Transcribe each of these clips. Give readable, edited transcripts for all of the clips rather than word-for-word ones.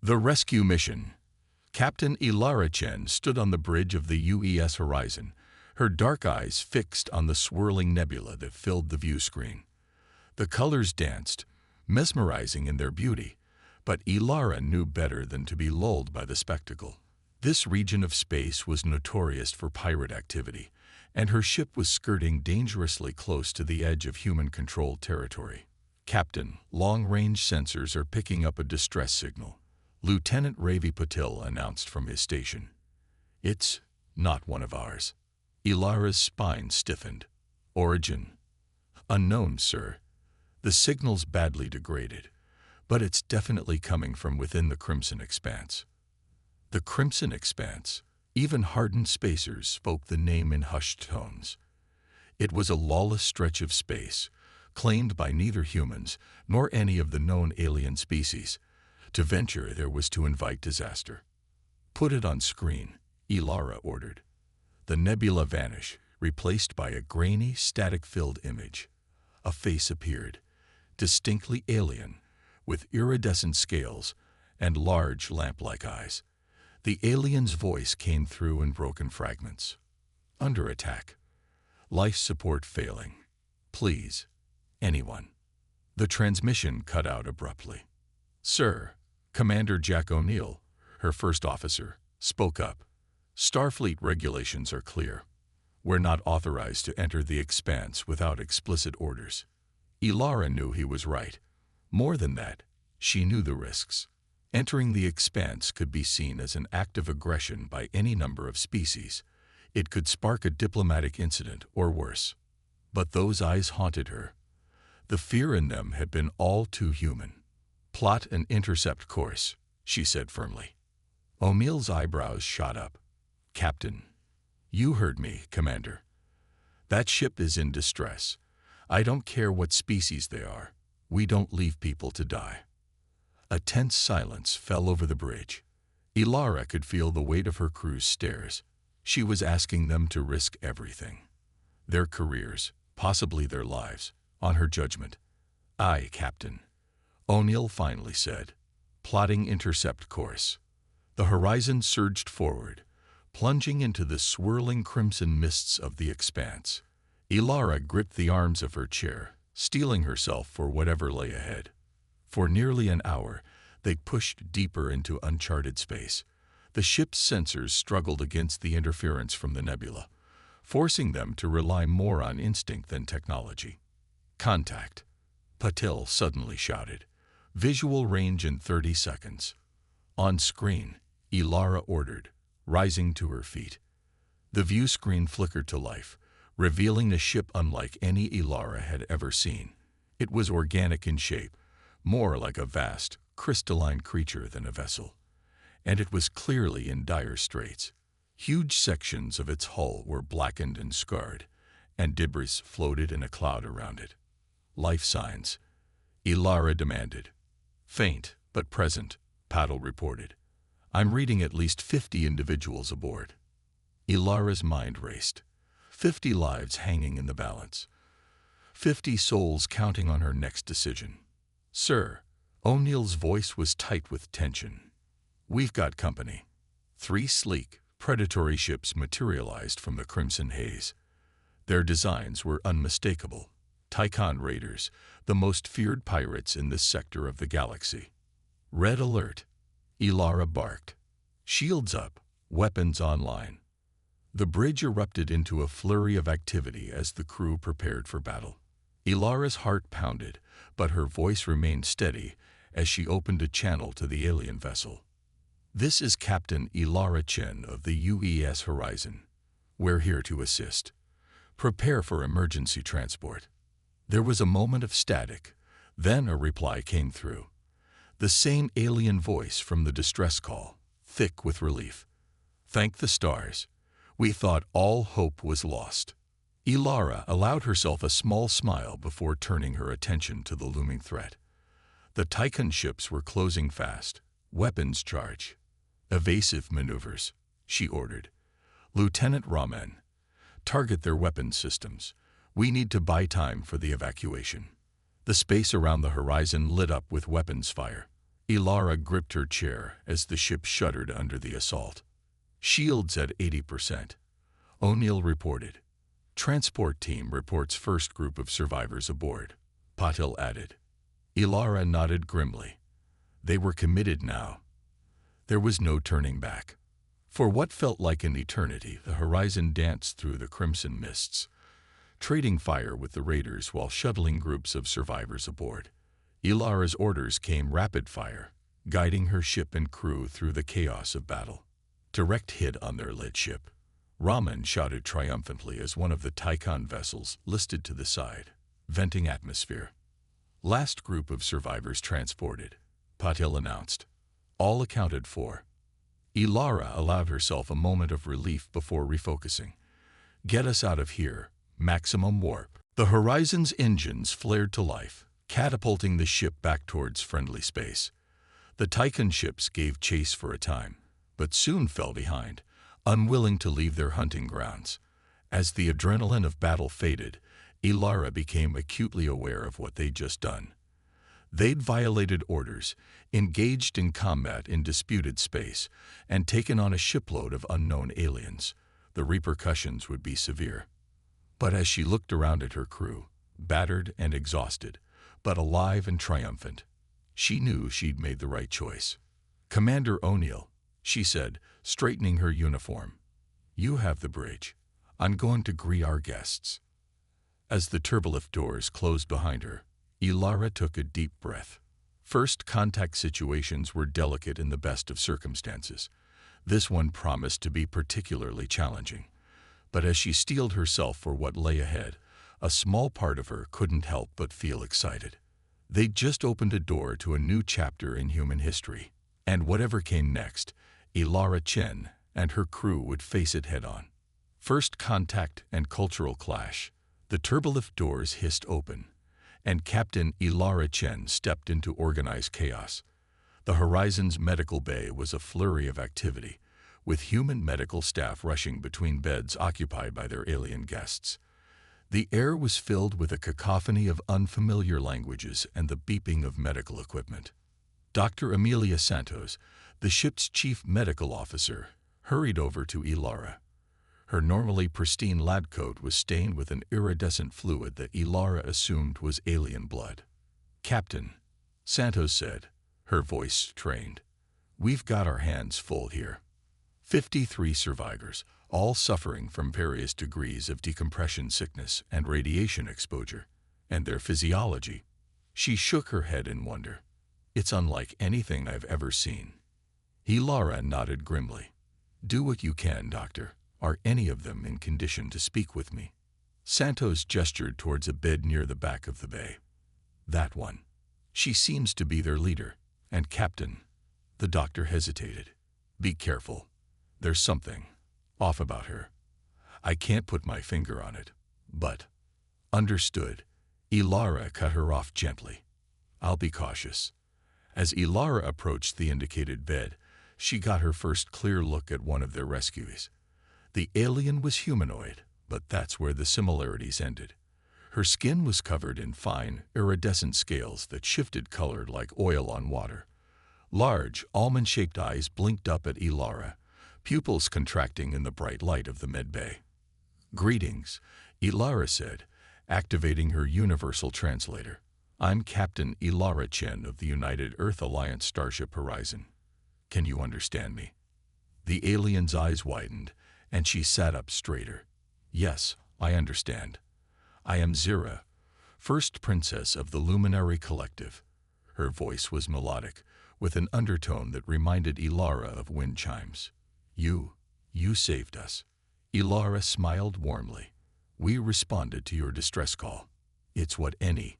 The rescue mission. Captain Ilara Chen stood on the bridge of the UES Horizon, her dark eyes fixed on the swirling nebula that filled the view screen. The colors danced, mesmerizing in their beauty, but Ilara knew better than to be lulled by the spectacle. This region of space was notorious for pirate activity, and her ship was skirting dangerously close to the edge of human-controlled territory. "Captain, long-range sensors are picking up a distress signal," Lieutenant Ravi Patil announced from his station. "It's not one of ours." Ilara's spine stiffened. "Origin?" "Unknown, sir. The signal's badly degraded, but it's definitely coming from within the Crimson Expanse." The Crimson Expanse. Even hardened spacers spoke the name in hushed tones. It was a lawless stretch of space, claimed by neither humans nor any of the known alien species. To venture there was to invite disaster. "Put it on screen," Ilara ordered. The nebula vanished, replaced by a grainy, static-filled image. A face appeared, distinctly alien, with iridescent scales and large lamp-like eyes. The alien's voice came through in broken fragments. "Under attack. Life support failing. Please, anyone." The transmission cut out abruptly. "Sir," Commander Jack O'Neill, her first officer, spoke up. "Starfleet regulations are clear. We're not authorized to enter the Expanse without explicit orders." Ilara knew he was right. More than that, she knew the risks. Entering the Expanse could be seen as an act of aggression by any number of species. It could spark a diplomatic incident or worse. But those eyes haunted her. The fear in them had been all too human. "Plot an intercept course," she said firmly. O'Neill's eyebrows shot up. "Captain." "You heard me, Commander. That ship is in distress. I don't care what species they are. We don't leave people to die." A tense silence fell over the bridge. Ilara could feel the weight of her crew's stares. She was asking them to risk everything. Their careers, possibly their lives, on her judgment. "Aye, Captain," O'Neill finally said. "Plotting intercept course." The horizon surged forward, plunging into the swirling crimson mists of the Expanse. Ilara gripped the arms of her chair, steeling herself for whatever lay ahead. For nearly an hour, they pushed deeper into uncharted space. The ship's sensors struggled against the interference from the nebula, forcing them to rely more on instinct than technology. "Contact," Patil suddenly shouted. "Visual range in 30 seconds. "On screen," Ilara ordered, rising to her feet. The view screen flickered to life, revealing a ship unlike any Ilara had ever seen. It was organic in shape, more like a vast, crystalline creature than a vessel. And it was clearly in dire straits. Huge sections of its hull were blackened and scarred, and debris floated in a cloud around it. "Life signs," Ilara demanded. "Faint, but present," Patil reported. "I'm reading at least 50 individuals aboard." Ilara's mind raced. 50 lives hanging in the balance. 50 souls counting on her next decision. "Sir," O'Neill's voice was tight with tension. "We've got company." 3 sleek, predatory ships materialized from the crimson haze. Their designs were unmistakable. Tychon raiders, the most feared pirates in this sector of the galaxy. "Red alert," Ilara barked. "Shields up, weapons online." The bridge erupted into a flurry of activity as the crew prepared for battle. Ilara's heart pounded, but her voice remained steady as she opened a channel to the alien vessel. "This is Captain Ilara Chen of the UES Horizon. We're here to assist. Prepare for emergency transport." There was a moment of static, then a reply came through. The same alien voice from the distress call, thick with relief. "Thank the stars. We thought all hope was lost." Ilara allowed herself a small smile before turning her attention to the looming threat. The Tychon ships were closing fast. "Weapons charge. Evasive maneuvers," she ordered. "Lieutenant Ramen, target their weapons systems. We need to buy time for the evacuation." The space around the horizon lit up with weapons fire. Ilara gripped her chair as the ship shuddered under the assault. Shields at 80%. O'Neill reported. Transport team reports first group of survivors aboard. Patil added. Ilara nodded grimly. They were committed now. There was no turning back. For what felt like an eternity, the horizon danced through the crimson mists, trading fire with the raiders while shuttling groups of survivors aboard. Ilara's orders came rapid fire, guiding her ship and crew through the chaos of battle. Direct hit on their lit ship. Raman shouted triumphantly as one of the Tycon vessels listed to the side, venting atmosphere. Last group of survivors transported, Patil announced. All accounted for. Ilara allowed herself a moment of relief before refocusing. Get us out of here, maximum warp. The Horizon's engines flared to life, catapulting the ship back towards friendly space. The Tycon ships gave chase for a time, but soon fell behind, unwilling to leave their hunting grounds. As the adrenaline of battle faded, Ilara became acutely aware of what they'd just done. They'd violated orders, engaged in combat in disputed space, and taken on a shipload of unknown aliens. The repercussions would be severe. But as she looked around at her crew, battered and exhausted, but alive and triumphant, she knew she'd made the right choice. Commander O'Neill, she said, straightening her uniform. You have the bridge. I'm going to greet our guests. As the turbolift doors closed behind her, Ilara took a deep breath. First contact situations were delicate in the best of circumstances. This one promised to be particularly challenging. But as she steeled herself for what lay ahead, a small part of her couldn't help but feel excited. They'd just opened a door to a new chapter in human history, and whatever came next, Ilara Chen and her crew would face it head-on. First contact and cultural clash. The turbolift doors hissed open, and Captain Ilara Chen stepped into organized chaos. The Horizon's medical bay was a flurry of activity, with human medical staff rushing between beds occupied by their alien guests. The air was filled with a cacophony of unfamiliar languages and the beeping of medical equipment. Dr. Amelia Santos, the ship's chief medical officer, hurried over to Ilara. Her normally pristine lab coat was stained with an iridescent fluid that Ilara assumed was alien blood. Captain, Santos said, her voice strained, we've got our hands full here. 53 survivors, all suffering from various degrees of decompression sickness and radiation exposure, and their physiology. She shook her head in wonder. It's unlike anything I've ever seen. Ilara nodded grimly. Do what you can, Doctor. Are any of them in condition to speak with me? Santos gestured towards a bed near the back of the bay. That one. She seems to be their leader. And Captain. The doctor hesitated. Be careful. There's something off about her. I can't put my finger on it, but... Understood. Ilara cut her off gently. I'll be cautious. As Ilara approached the indicated bed, she got her first clear look at one of their rescuees. The alien was humanoid, but that's where the similarities ended. Her skin was covered in fine, iridescent scales that shifted color like oil on water. Large, almond-shaped eyes blinked up at Ilara, pupils contracting in the bright light of the medbay. Greetings, Ilara said, activating her universal translator. I'm Captain Ilara Chen of the United Earth Alliance Starship Horizon. Can you understand me? The alien's eyes widened, and she sat up straighter. Yes, I understand. I am Zira, first princess of the Luminary Collective. Her voice was melodic, with an undertone that reminded Ilara of wind chimes. You saved us. Ilara smiled warmly. We responded to your distress call. It's what any...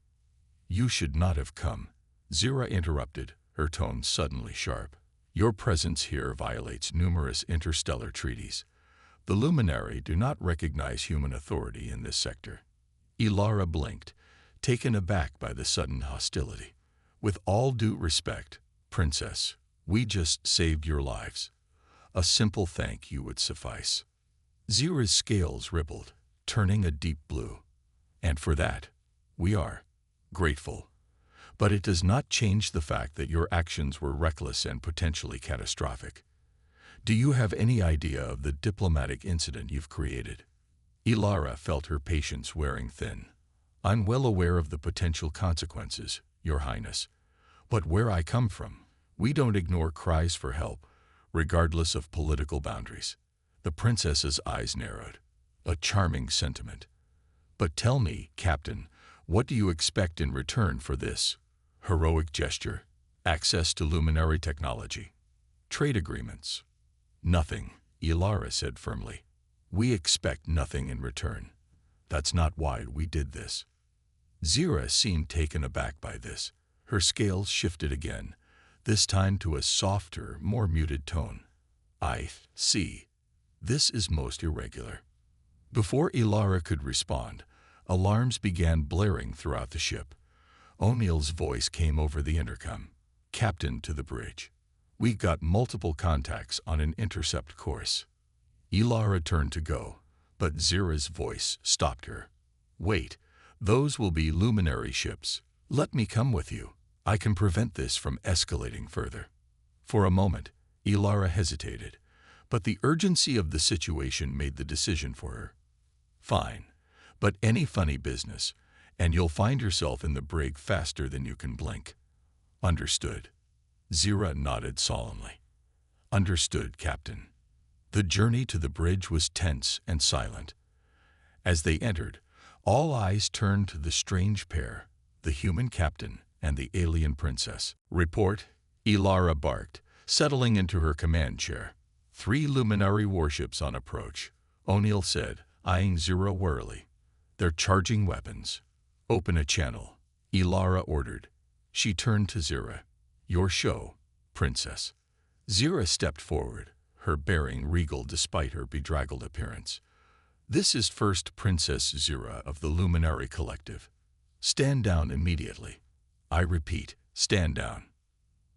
You should not have come. Zira interrupted, her tone suddenly sharp. Your presence here violates numerous interstellar treaties. The Luminary do not recognize human authority in this sector. Ilara blinked, taken aback by the sudden hostility. With all due respect, Princess, we just saved your lives. A simple thank you would suffice. Zira's scales rippled, turning a deep blue. And for that, we are grateful. but it does not change the fact that your actions were reckless and potentially catastrophic. Do you have any idea of the diplomatic incident you've created? Ilara felt her patience wearing thin. I'm well aware of the potential consequences, Your Highness. But where I come from, we don't ignore cries for help, regardless of political boundaries. The princess's eyes narrowed. A charming sentiment. But tell me, Captain, what do you expect in return for this heroic gesture? Access to luminary technology? Trade agreements? Nothing, Ilara said firmly. We expect nothing in return. That's not why we did this. Zira seemed taken aback by this. Her scales shifted again, this time to a softer, more muted tone. I see. This is most irregular. Before Ilara could respond, alarms began blaring throughout the ship. O'Neill's voice came over the intercom. Captain to the bridge. We got multiple contacts on an intercept course. Ilara turned to go, but Zira's voice stopped her. Wait, those will be luminary ships. Let me come with you. I can prevent this from escalating further. For a moment, Ilara hesitated, but the urgency of the situation made the decision for her. Fine, but any funny business, and you'll find yourself in the brig faster than you can blink. Understood. Zira nodded solemnly. Understood, Captain. The journey to the bridge was tense and silent. As they entered, all eyes turned to the strange pair, the human captain and the alien princess. Report, Ilara barked, settling into her command chair. 3 luminary warships on approach, O'Neill said, eyeing Zira warily. They're charging weapons. Open a channel, Ilara ordered. She turned to Zira. Your show, Princess. Zira stepped forward, her bearing regal despite her bedraggled appearance. This is First Princess Zira of the Luminary Collective. Stand down immediately. I repeat, stand down.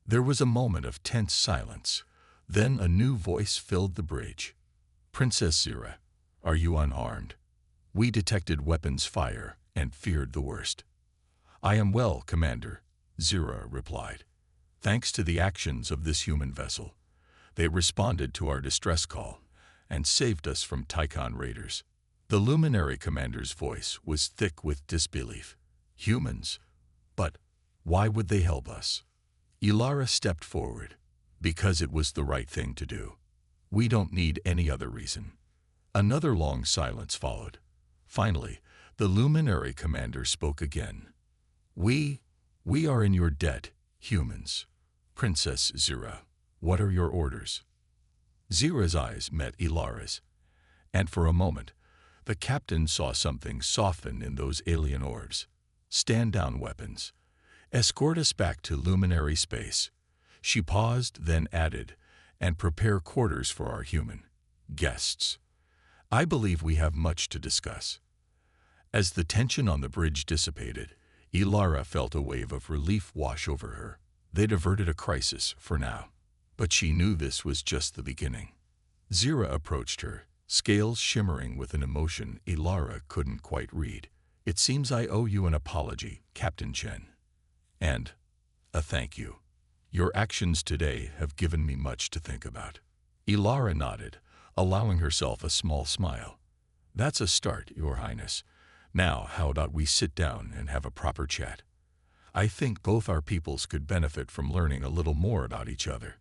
There was a moment of tense silence. Then a new voice filled the bridge. Princess Zira, are you unarmed? We detected weapons fire and feared the worst. I am well, Commander, Zira replied. Thanks to the actions of this human vessel, they responded to our distress call and saved us from Tychon raiders. The luminary commander's voice was thick with disbelief. Humans? But why would they help us? Ilara stepped forward. Because it was the right thing to do. We don't need any other reason. Another long silence followed. Finally, the luminary commander spoke again. We are in your debt, humans. Princess Zira, what are your orders? Zira's eyes met Ilara's, and for a moment, the captain saw something soften in those alien orbs. Stand down, weapons. Escort us back to luminary space. She paused, then added, and prepare quarters for our human guests. I believe we have much to discuss. As the tension on the bridge dissipated, Ilara felt a wave of relief wash over her. They'd averted a crisis for now, but she knew this was just the beginning. Zira approached her, scales shimmering with an emotion Ilara couldn't quite read. It seems I owe you an apology, Captain Chen. And a thank you. Your actions today have given me much to think about. Ilara nodded, allowing herself a small smile. That's a start, Your Highness. Now, how about we sit down and have a proper chat? I think both our peoples could benefit from learning a little more about each other.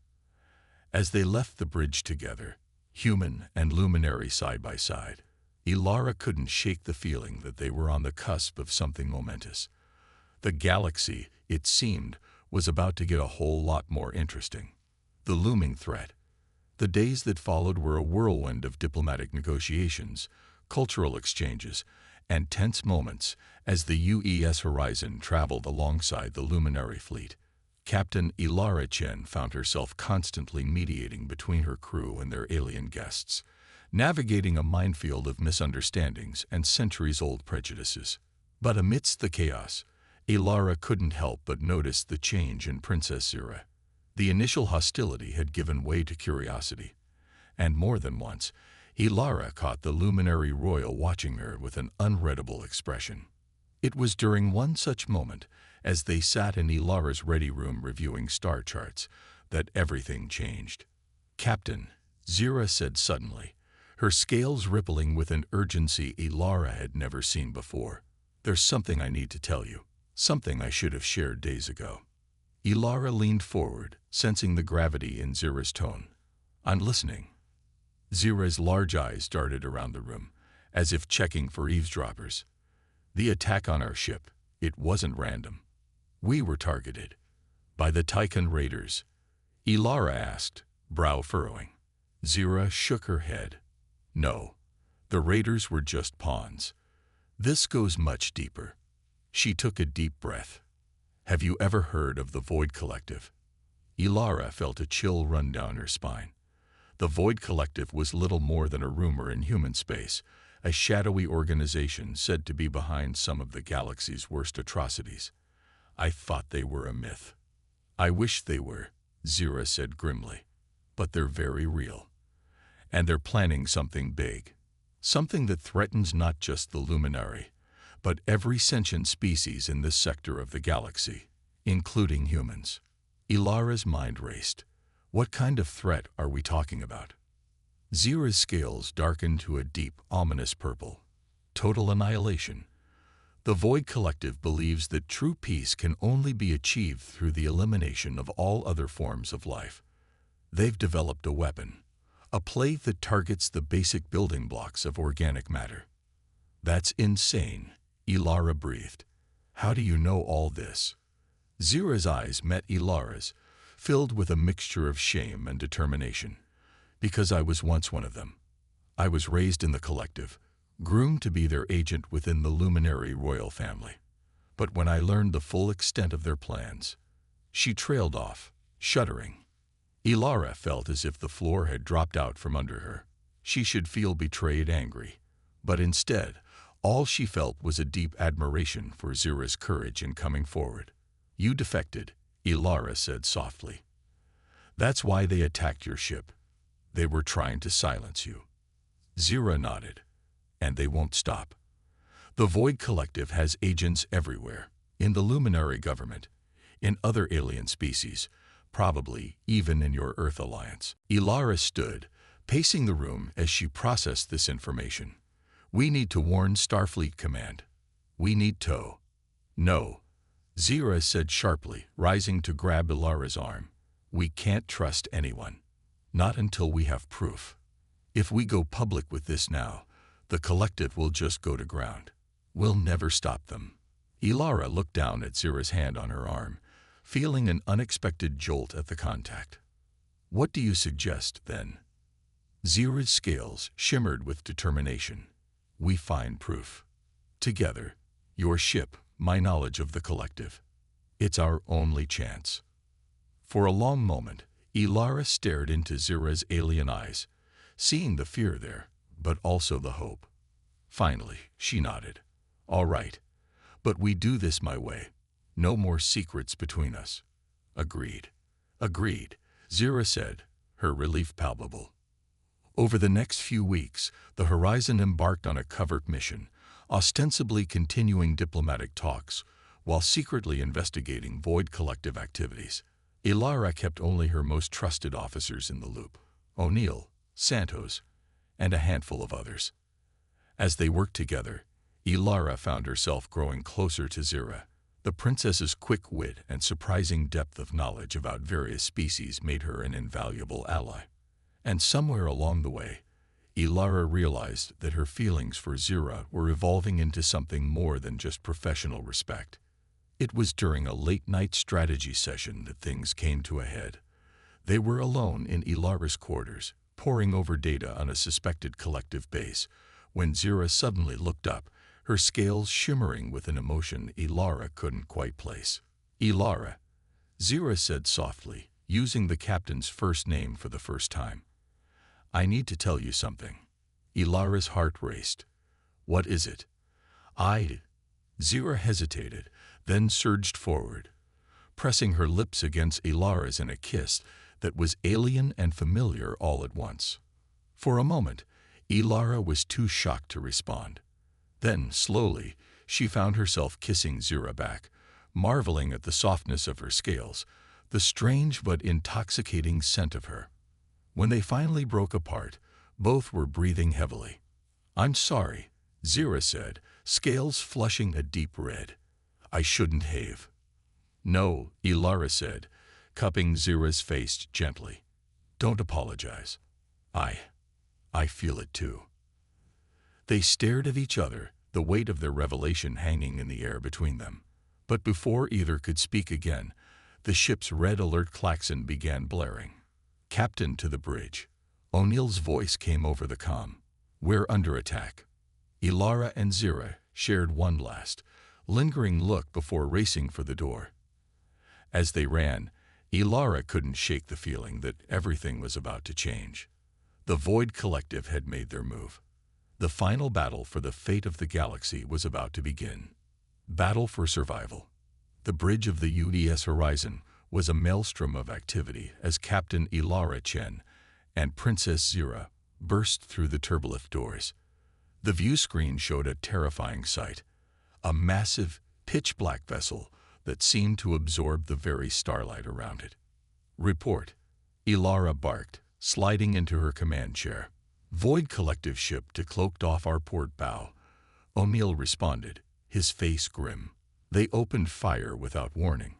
As they left the bridge together, human and luminary side by side, Ilara couldn't shake the feeling that they were on the cusp of something momentous. The galaxy, it seemed, was about to get a whole lot more interesting. The looming threat. The days that followed were a whirlwind of diplomatic negotiations, cultural exchanges, and tense moments as the UES Horizon traveled alongside the luminary fleet. Captain Ilara Chen found herself constantly mediating between her crew and their alien guests, navigating a minefield of misunderstandings and centuries-old prejudices. But amidst the chaos, Ilara couldn't help but notice the change in Princess Zira. The initial hostility had given way to curiosity, and more than once, Ilara caught the luminary royal watching her with an unreadable expression. It was during one such moment, as they sat in Ilara's ready room reviewing star charts, that everything changed. "Captain," Zira said suddenly, her scales rippling with an urgency Ilara had never seen before. "There's something I need to tell you, something I should have shared days ago." Ilara leaned forward, sensing the gravity in Zira's tone. "I'm listening." Zira's large eyes darted around the room, as if checking for eavesdroppers. "The attack on our ship, it wasn't random. We were targeted. By the Tychon raiders," Ilara asked, brow furrowing. Zira shook her head. "No, the raiders were just pawns. This goes much deeper." She took a deep breath. "Have you ever heard of the Void Collective?" Ilara felt a chill run down her spine. The Void Collective was little more than a rumor in human space, a shadowy organization said to be behind some of the galaxy's worst atrocities. "I thought they were a myth." "I wish they were," Zira said grimly. "But they're very real. And they're planning something big. Something that threatens not just the Luminary, but every sentient species in this sector of the galaxy, including humans." Ilara's mind raced. What kind of threat are we talking about? Zira's scales darkened to a deep, ominous purple. Total annihilation. The Void Collective believes that true peace can only be achieved through the elimination of all other forms of life. They've developed a weapon, a plea that targets the basic building blocks of organic matter. "That's insane," Ilara breathed. "How do you know all this?" Zira's eyes met Ilara's, filled with a mixture of shame and determination. "Because I was once one of them. I was raised in the Collective, groomed to be their agent within the Luminary royal family. But when I learned the full extent of their plans..." She trailed off, shuddering. Ilara felt as if the floor had dropped out from under her. She should feel betrayed, angry. But instead, all she felt was a deep admiration for Zira's courage in coming forward. "You defected," Ilara said softly. "That's why they attacked your ship. They were trying to silence you." Zira nodded. "And they won't stop. The Void Collective has agents everywhere, in the Luminary government, in other alien species, probably even in your Earth Alliance." Ilara stood, pacing the room as she processed this information. "We need to warn Starfleet Command. We need to..." "No," Zira said sharply, rising to grab Ilara's arm. "We can't trust anyone. Not until we have proof. If we go public with this now, the Collective will just go to ground. We'll never stop them." Ilara looked down at Zira's hand on her arm, feeling an unexpected jolt at the contact. "What do you suggest, then?" Zira's scales shimmered with determination. "We find proof. Together, your ship, my knowledge of the Collective. It's our only chance." For a long moment, Ilara stared into Zira's alien eyes, seeing the fear there, but also the hope. Finally, she nodded. "All right. But we do this my way. No more secrets between us." "Agreed." "Agreed," Zira said, her relief palpable. Over the next few weeks, the Horizon embarked on a covert mission, ostensibly continuing diplomatic talks, while secretly investigating Void Collective activities. Ilara kept only her most trusted officers in the loop: O'Neill, Santos, and a handful of others. As they worked together, Ilara found herself growing closer to Zira. The princess's quick wit and surprising depth of knowledge about various species made her an invaluable ally. And somewhere along the way, Ilara realized that her feelings for Zira were evolving into something more than just professional respect. It was during a late-night strategy session that things came to a head. They were alone in Ilara's quarters, poring over data on a suspected Collective base, when Zira suddenly looked up, her scales shimmering with an emotion Ilara couldn't quite place. "Ilara," Zira said softly, using the captain's first name for the first time. "I need to tell you something." Ilara's heart raced. "What is it?" Zira hesitated, then surged forward, pressing her lips against Ilara's in a kiss that was alien and familiar all at once. For a moment, Ilara was too shocked to respond. Then, slowly, She found herself kissing Zira back, marveling at the softness of her scales, the strange but intoxicating scent of her. When they finally broke apart, both were breathing heavily. "I'm sorry," Zira said, scales flushing a deep red. "I shouldn't have." "No," Ilara said, cupping Zira's face gently. "Don't apologize. I feel it too." They stared at each other, the weight of their revelation hanging in the air between them. But before either could speak again, the ship's red alert klaxon began blaring. "Captain to the bridge." O'Neill's voice came over the comm. "We're under attack." Ilara and Zira shared one last, lingering look before racing for the door. As they ran, Ilara couldn't shake the feeling that everything was about to change. The Void Collective had made their move. The final battle for the fate of the galaxy was about to begin. Battle for survival. The bridge of the UES horizon was a maelstrom of activity as Captain Ilara Chen and Princess Zira burst through the turbolift doors. The view screen showed a terrifying sight, a massive, pitch-black vessel that seemed to absorb the very starlight around it. "Report," Ilara barked, sliding into her command chair. "Void Collective ship decloaked off our port bow," O'Neill responded, his face grim. "They opened fire without warning.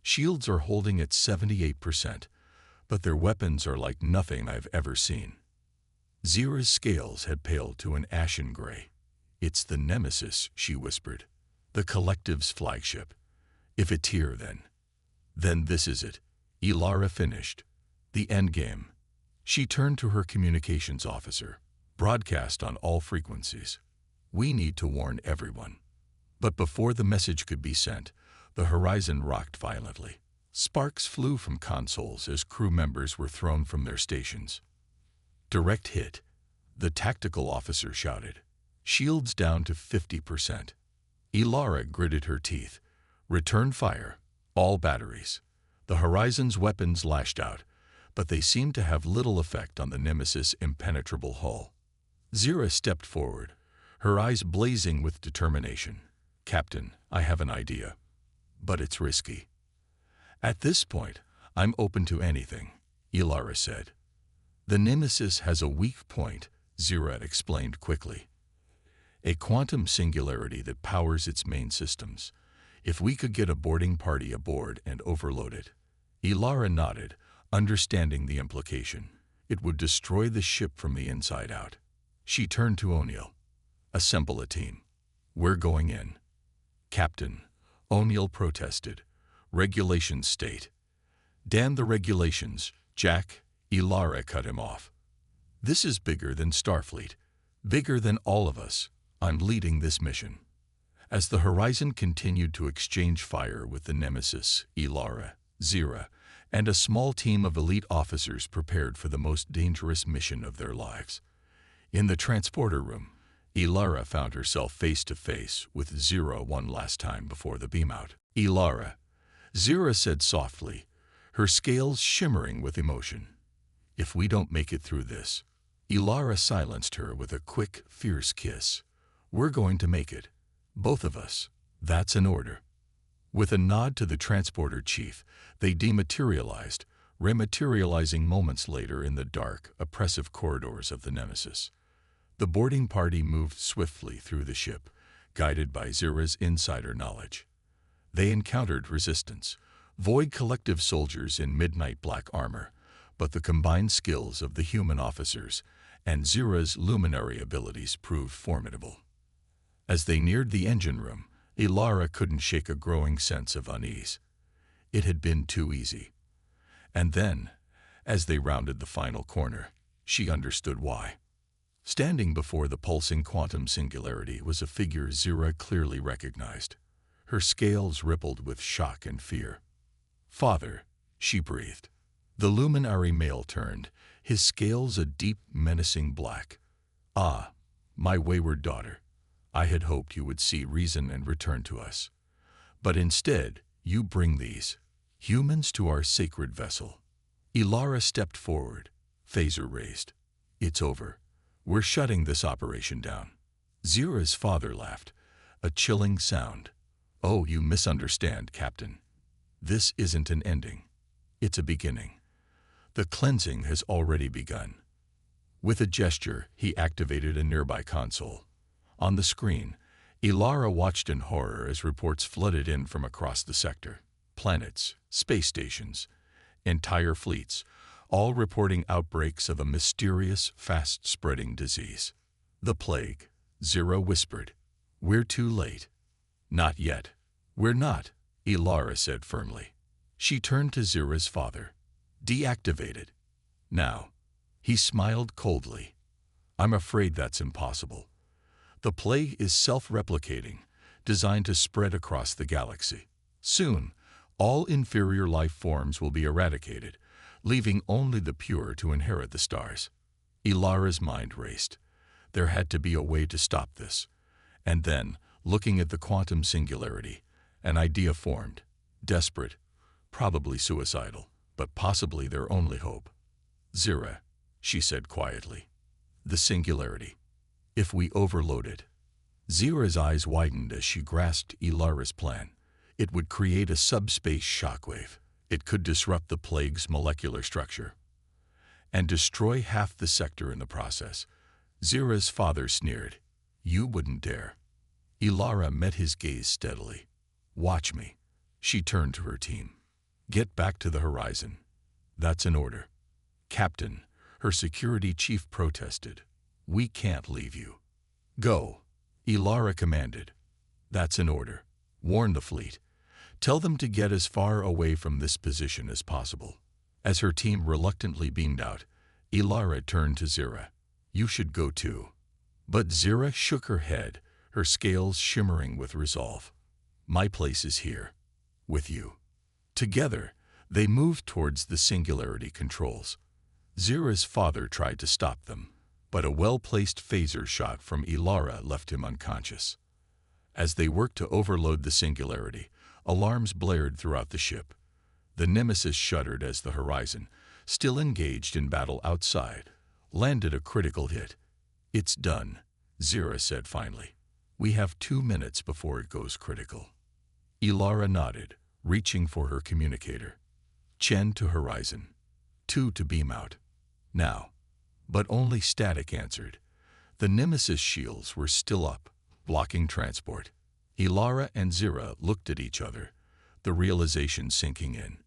Shields are holding at 78%, but their weapons are like nothing I've ever seen." Zira's scales had paled to an ashen gray. "It's the Nemesis," she whispered. "The Collective's flagship. If it's here, then this is it," Ilara finished. "The endgame." She turned to her communications officer. "Broadcast on all frequencies. We need to warn everyone." But before the message could be sent, the horizon rocked violently. Sparks flew from consoles as crew members were thrown from their stations. "Direct hit," the tactical officer shouted. "Shields down to 50%. Ilara gritted her teeth. "Return fire. All batteries." The horizon's weapons lashed out, but they seemed to have little effect on the Nemesis' impenetrable hull. Zira stepped forward, her eyes blazing with determination. "Captain, I have an idea. But it's risky." "At this point, I'm open to anything," Ilara said. "The Nemesis has a weak point," Zira explained quickly. "A quantum singularity that powers its main systems. If we could get a boarding party aboard and overload it." Ilara nodded, understanding the implication. It would destroy the ship from the inside out. She turned to O'Neill. "Assemble a team. We're going in." "Captain," O'Neill protested. "Regulations state." "Damn the regulations, Jack," Ilara cut him off. "This is bigger than Starfleet, bigger than all of us. I'm leading this mission." As the horizon continued to exchange fire with the Nemesis, Ilara, Zira, and a small team of elite officers prepared for the most dangerous mission of their lives. In the transporter room, Ilara found herself face to face with Zira one last time before the beam-out. "Ilara," Zira said softly, her scales shimmering with emotion. "If we don't make it through this," Ilara silenced her with a quick, fierce kiss. "We're going to make it. Both of us. That's an order." With a nod to the transporter chief, they dematerialized, rematerializing moments later in the dark, oppressive corridors of the Nemesis. The boarding party moved swiftly through the ship, guided by Zira's insider knowledge. They encountered resistance, Void Collective soldiers in midnight black armor, but the combined skills of the human officers and Zira's luminary abilities proved formidable. As they neared the engine room, Ilara couldn't shake a growing sense of unease. It had been too easy. And then, as they rounded the final corner, she understood why. Standing before the pulsing quantum singularity was a figure Zira clearly recognized. Her scales rippled with shock and fear. "Father," she breathed. The luminary male turned, his scales a deep, menacing black. "Ah, my wayward daughter. I had hoped you would see reason and return to us. But instead, you bring these humans to our sacred vessel." Ilara stepped forward, phaser raised. "It's over. We're shutting this operation down." Zira's father laughed, a chilling sound. "Oh, you misunderstand, Captain. This isn't an ending. It's a beginning. The cleansing has already begun." With a gesture, he activated a nearby console. On the screen, Ilara watched in horror as reports flooded in from across the sector. Planets, space stations, entire fleets, all reporting outbreaks of a mysterious, fast-spreading disease. "The plague," Zira whispered. "We're too late." "Not yet." "We're not," Ilara said firmly. She turned to Zira's father. "Deactivate it. Now." He smiled coldly. "I'm afraid that's impossible. The plague is self-replicating, designed to spread across the galaxy. Soon, all inferior life forms will be eradicated, leaving only the pure to inherit the stars." Ilara's mind raced. There had to be a way to stop this. And then, looking at the quantum singularity, an idea formed. Desperate, probably suicidal, but possibly their only hope. "Zira," she said quietly. "The singularity. If we overload it." Zira's eyes widened as she grasped Ilara's plan. It would create a subspace shockwave. It could disrupt the plague's molecular structure and destroy half the sector in the process. Zira's father sneered. "You wouldn't dare." Ilara met his gaze steadily. "Watch me." She turned to her team. "Get back to the horizon." "That's an order." "Captain," her security chief protested. "We can't leave you." "Go," Ilara commanded. "That's an order. Warn the fleet. Tell them to get as far away from this position as possible." As her team reluctantly beamed out, Ilara turned to Zira. "You should go too." But Zira shook her head, her scales shimmering with resolve. "My place is here. With you." Together, they moved towards the singularity controls. Zira's father tried to stop them, but a well-placed phaser shot from Ilara left him unconscious. As they worked to overload the singularity, alarms blared throughout the ship. The Nemesis shuddered as the horizon, still engaged in battle outside, landed a critical hit. "It's done," Zira said finally. "We have 2 minutes before it goes critical." Ilara nodded, reaching for her communicator. "Chen to horizon. 2 to beam out. Now." But only static answered. The Nemesis shields were still up, blocking transport. Ilara and Zira looked at each other, the realization sinking in.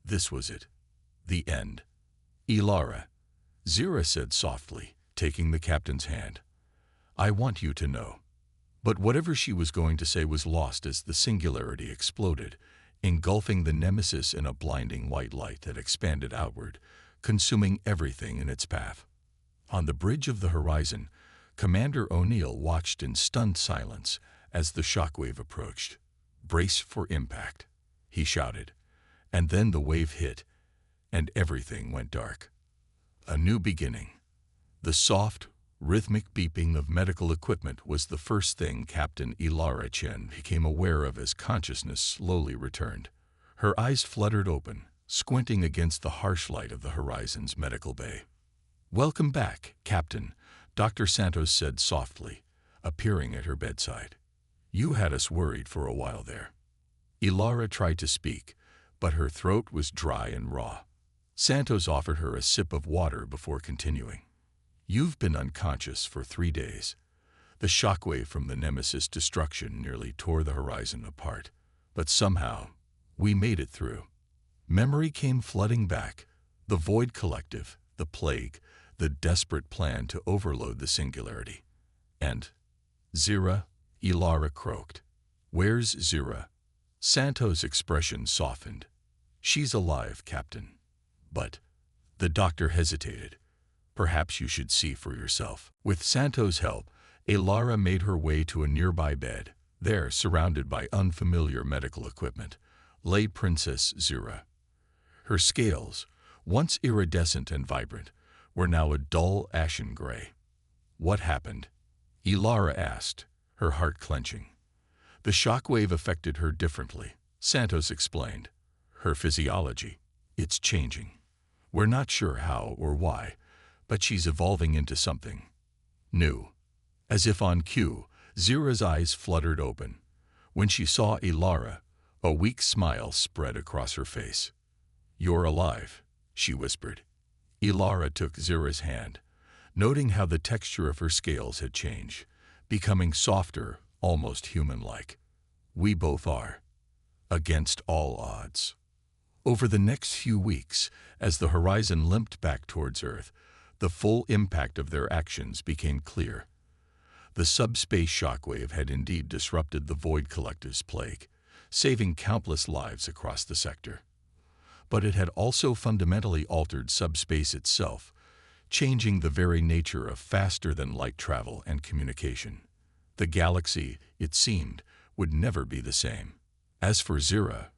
This was it. The end. "Ilara," Zira said softly, taking the captain's hand. "I want you to know." But whatever she was going to say was lost as the singularity exploded, engulfing the Nemesis in a blinding white light that expanded outward, consuming everything in its path. On the bridge of the horizon, Commander O'Neill watched in stunned silence as the shockwave approached. "Brace for impact," he shouted. And then the wave hit, and everything went dark. A new beginning. The soft, rhythmic beeping of medical equipment was the first thing Captain Ilara Chen became aware of as consciousness slowly returned. Her eyes fluttered open, squinting against the harsh light of the horizon's medical bay. "Welcome back, Captain," Dr. Santos said softly, appearing at her bedside. "You had us worried for a while there." Ilara tried to speak, but her throat was dry and raw. Santos offered her a sip of water before continuing. "You've been unconscious for 3 days. The shockwave from the Nemesis destruction nearly tore the horizon apart, but somehow we made it through." Memory came flooding back, the Void Collective, the plague, the desperate plan to overload the singularity. "And Zira," Ilara croaked. "Where's Zira?" Santos' expression softened. "She's alive, Captain." "But..." The doctor hesitated. "Perhaps you should see for yourself." With Santos' help, Ilara made her way to a nearby bed. There, surrounded by unfamiliar medical equipment, lay Princess Zira. Her scales, once iridescent and vibrant, were now a dull ashen gray. "What happened?" Ilara asked, her heart clenching. "The shockwave affected her differently," Santos explained. "Her physiology, it's changing. We're not sure how or why, but she's evolving into something new." As if on cue, Zira's eyes fluttered open. When she saw Ilara, a weak smile spread across her face. "You're alive," she whispered. Ilara took Zira's hand, noting how the texture of her scales had changed, becoming softer, almost human-like. "We both are, against all odds." Over the next few weeks, as the horizon limped back towards Earth, the full impact of their actions became clear. The subspace shockwave had indeed disrupted the Void Collective's plague, saving countless lives across the sector. But it had also fundamentally altered subspace itself, changing the very nature of faster-than-light travel and communication. The galaxy, it seemed, would never be the same. As for Zira,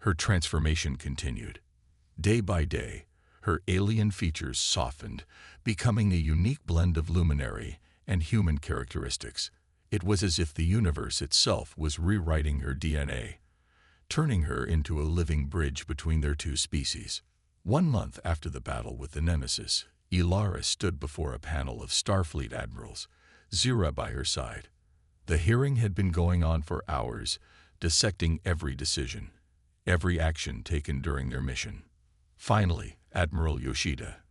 her transformation continued. Day by day, her alien features softened, becoming a unique blend of luminary and human characteristics. It was as if the universe itself was rewriting her DNA, turning her into a living bridge between their two species. 1 month after the battle with the Nemesis, Ilara stood before a panel of Starfleet admirals, Zira by her side. The hearing had been going on for hours, dissecting every decision, every action taken during their mission. Finally, Admiral Yoshida,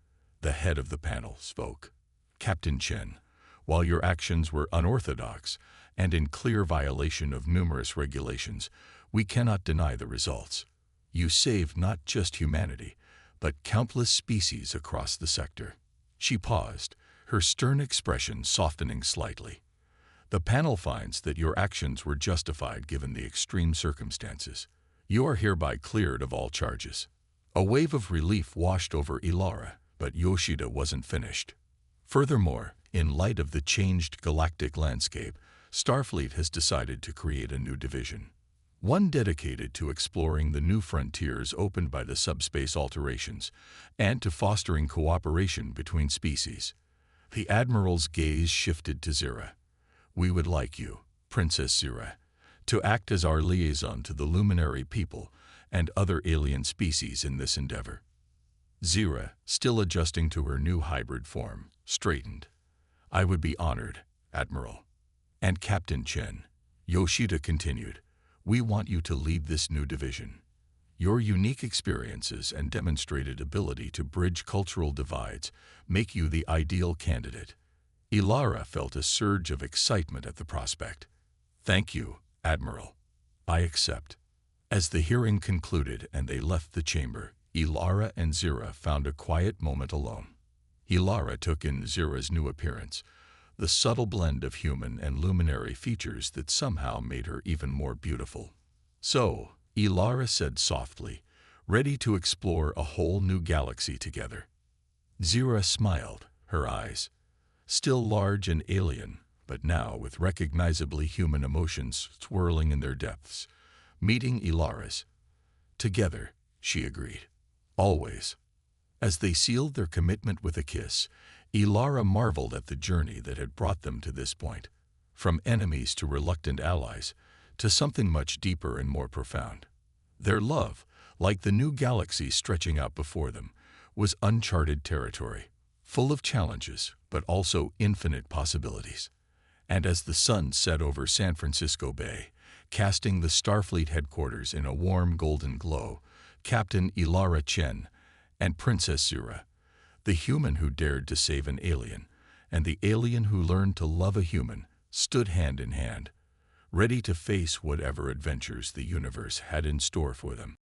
the head of the panel, spoke. "Captain Chen, while your actions were unorthodox and in clear violation of numerous regulations, we cannot deny the results. You saved not just humanity, but countless species across the sector." She paused, her stern expression softening slightly. "The panel finds that your actions were justified given the extreme circumstances. You are hereby cleared of all charges." A wave of relief washed over Ilara, but Yoshida wasn't finished. "Furthermore, in light of the changed galactic landscape, Starfleet has decided to create a new division. One dedicated to exploring the new frontiers opened by the subspace alterations and to fostering cooperation between species." The Admiral's gaze shifted to Zira. "We would like you, Princess Zira, to act as our liaison to the luminary people and other alien species in this endeavor." Zira, still adjusting to her new hybrid form, straightened. "I would be honored, Admiral." "And Captain Chen," Yoshida continued, "we want you to lead this new division. Your unique experiences and demonstrated ability to bridge cultural divides make you the ideal candidate." Ilara felt a surge of excitement at the prospect. "Thank you, Admiral. I accept." As the hearing concluded and they left the chamber, Ilara and Zira found a quiet moment alone. Ilara took in Zira's new appearance, the subtle blend of human and luminary features that somehow made her even more beautiful. "So," Ilara said softly, "ready to explore a whole new galaxy together?" Zira smiled, her eyes, still large and alien, but now with recognizably human emotions swirling in their depths, meeting Ilara's. "Together," she agreed. "Always." As they sealed their commitment with a kiss, Ilara marveled at the journey that had brought them to this point. From enemies to reluctant allies, to something much deeper and more profound. Their love, like the new galaxy stretching out before them, was uncharted territory, full of challenges, but also infinite possibilities. And as the sun set over San Francisco Bay, casting the Starfleet headquarters in a warm golden glow, Captain Ilara Chen and Princess Zira, the human who dared to save an alien, and the alien who learned to love a human, stood hand in hand, ready to face whatever adventures the universe had in store for them.